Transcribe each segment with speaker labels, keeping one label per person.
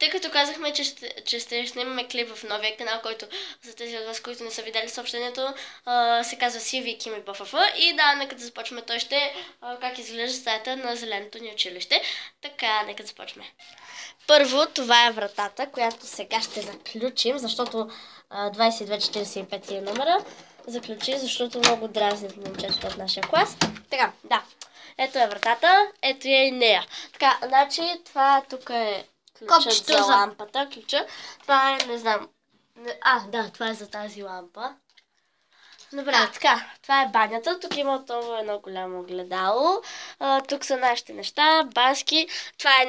Speaker 1: тъй като казахме, че ще снимаме клип в новия канал, който за тези от вас, които не са видели съобщението, се казва CV Кими БФФ. И да, нека да започваме. Той ще как изглежда стаята на зеленото ни училище. Така, нека да започваме. Първо, това е вратата, която сега ще заключим, защото 2245 е номера. Заключи, защото много дразнят момчета от нашия клас. Така, да. Ето е вратата, ето е и нея. Така, значи това тук е ключът за лампата. Ключа. Това е, не знам. Да, това е за тази лампа. Добре, така, това е банята. Тук има отново едно голямо огледало. Тук са нашите неща, бански. Това е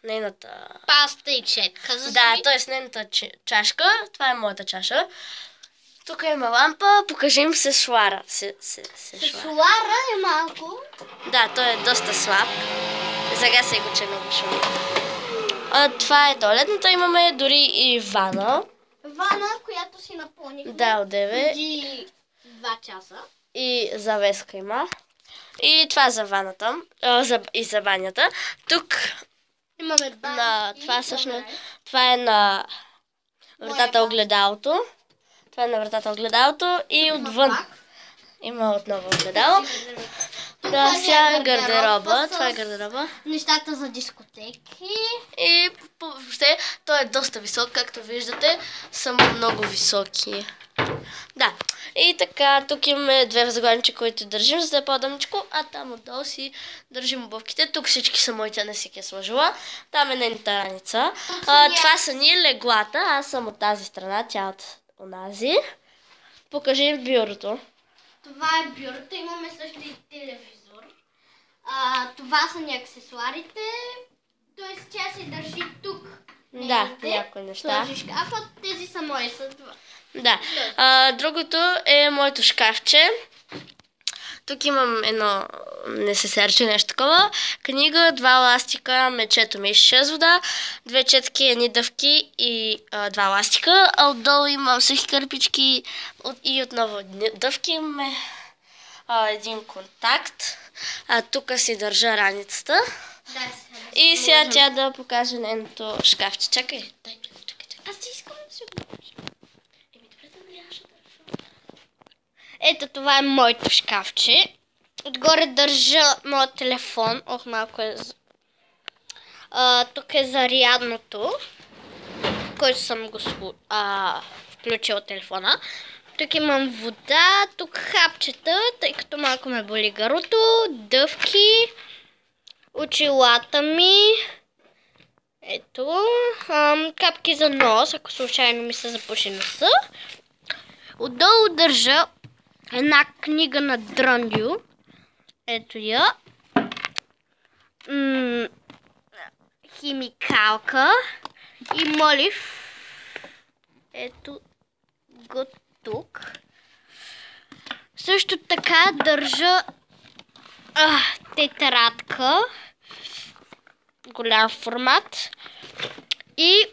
Speaker 1: нейната...
Speaker 2: паста и четка.
Speaker 1: Да, т.е. нейната чашка. Това е моята чаша. Тук има лампа, покажи им сешоара.
Speaker 2: Сешоара е малко.
Speaker 1: Да, той е доста слаб. Сега се го че много шуми. Това е туалетната, имаме дори и вана.
Speaker 2: Вана, която си напълнихме.
Speaker 1: Да, одеве.
Speaker 2: Преди 2 часа.
Speaker 1: И завеска има. И това за ваната. И за банята. Тук
Speaker 2: имаме банки.
Speaker 1: Това е на вратата огледалото. Това е на вратата огледалото и отвън има отново огледало. Да, сега е гардероба. Това е гардероба.
Speaker 2: Нещата за дискотеки.
Speaker 1: И въобще той е доста висок, както виждате. Са много високи. Да. И така, тук имаме 2 възглавнички, които държим, за да е по-дъмничко, а там отдолу си държим обувките. Тук всички са моите, не си ги е сложила. Там е нейната раница. Това са ни леглата. Аз съм от тази страна, тя от онази. Покажи бюрото.
Speaker 2: Това е бюрото, имаме също и телевизор. Това са ни аксесуарите. Тоест тя се държи тук.
Speaker 1: Да, някои неща.
Speaker 2: Тези са мои са това.
Speaker 1: Да. Другото е моето шкафче. Тук имам едно несесерче, нещо такова. Книга, 2 ластика, мечето ми 6 вода, 2 четки, едни дъвки и 2 ластика. А отдолу имам сухи кърпички и отново дъвки. Имаме един контакт. Тук си държа раницата. И сега тя да покаже нейното шкафче. Чакай. Аз ти искам да си го покажа.
Speaker 2: Ето това е моето шкафче. Отгоре държа моят телефон. Малко е... тук е зарядното, който съм го включила телефона. Тук имам вода, тук хапчета, тъй като малко ме боли гърлото, дъвки, очилата ми. Ето, капки за нос, ако случайно ми се запуши носа. Отдолу държа една книга на Дръндю. Ето я. Химикалка. И молив. Ето го тук. Също така държа тетрадка. Голям формат. И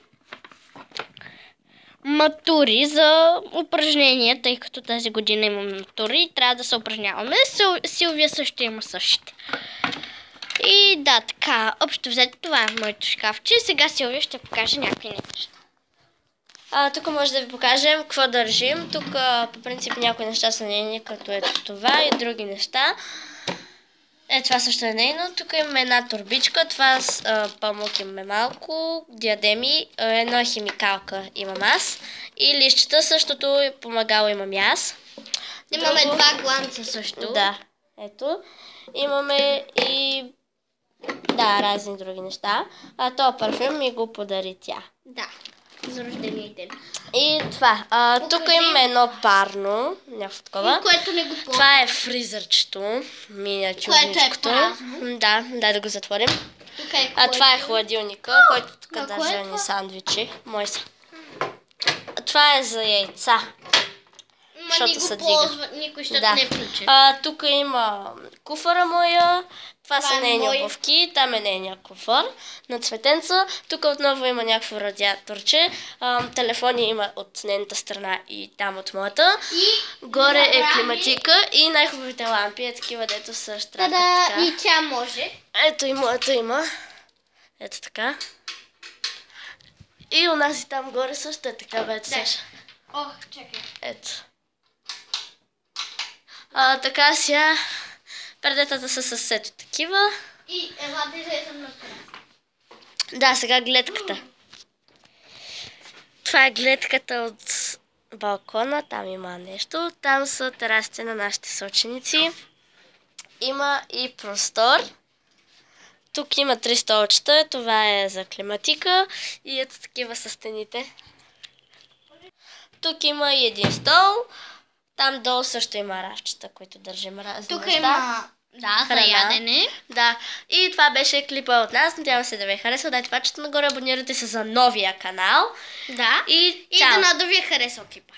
Speaker 2: матури за упражнения, тъй като тази година имам матури и трябва да се упражняваме. Силвия също има същите. И да, така, общо взето това е моето шкафче. Сега Силвия ще покаже някакви неща.
Speaker 1: Тук може да ви покажем какво държим. Тук по принцип някои неща са нейни, като ето това и други неща. Това също е нейно. Тук имаме една турбичка. Това с памук имаме малко. Диадеми. Една химикалка имам аз. И лищата същото помагало имам и аз.
Speaker 2: Имаме 2 гланца също.
Speaker 1: Да. Ето. Имаме и разни други неща. Това парфюм ми го подари тя.
Speaker 2: Да. За рождения ден.
Speaker 1: И това. Тук имаме едно парно. Някакво такова.
Speaker 2: Което не го помня.
Speaker 1: Това е фризърчето. Миниатюрничкото. Да го затворим. Това е хладилника, който тук държа ни сандвичи. Мои са. Това е за яйца. Защото се дига.
Speaker 2: Никой ще не включи.
Speaker 1: Тук има куфара моя. Това са нейни обувки. Там е нейния куфар на цветенца. Тук отново има някакво радиаторче. Телефони има от нейната страна и там от моята. Горе е климатика и най-хубавите лампи е такива, дето са штракат така.
Speaker 2: И тя може.
Speaker 1: Ето и моята има. Ето така. И унази там горе също е така, бе, Саша.
Speaker 2: Ох, чакай.
Speaker 1: Ето. Така сега, предетата са със сето такива.
Speaker 2: И ела да излезем на тераса.
Speaker 1: Да, сега гледката. Това е гледката от балкона, там има нещо. Там са терасите на нашите съученици. Има и простор. Тук има 3 столчета, това е за климатика и ето такива са стените. Тук има и един стол. Там долу също има рафчета, които държим разни
Speaker 2: Тук
Speaker 1: неща.
Speaker 2: има, да, за
Speaker 1: Храна.
Speaker 2: ядене.
Speaker 1: Да, и това беше клипа от нас. Надявам се да ви е харесал. Дайте пачето нагоре, абонирайте се за новия канал.
Speaker 2: Да.
Speaker 1: И
Speaker 2: И
Speaker 1: чао!
Speaker 2: да ви е харесал клипа.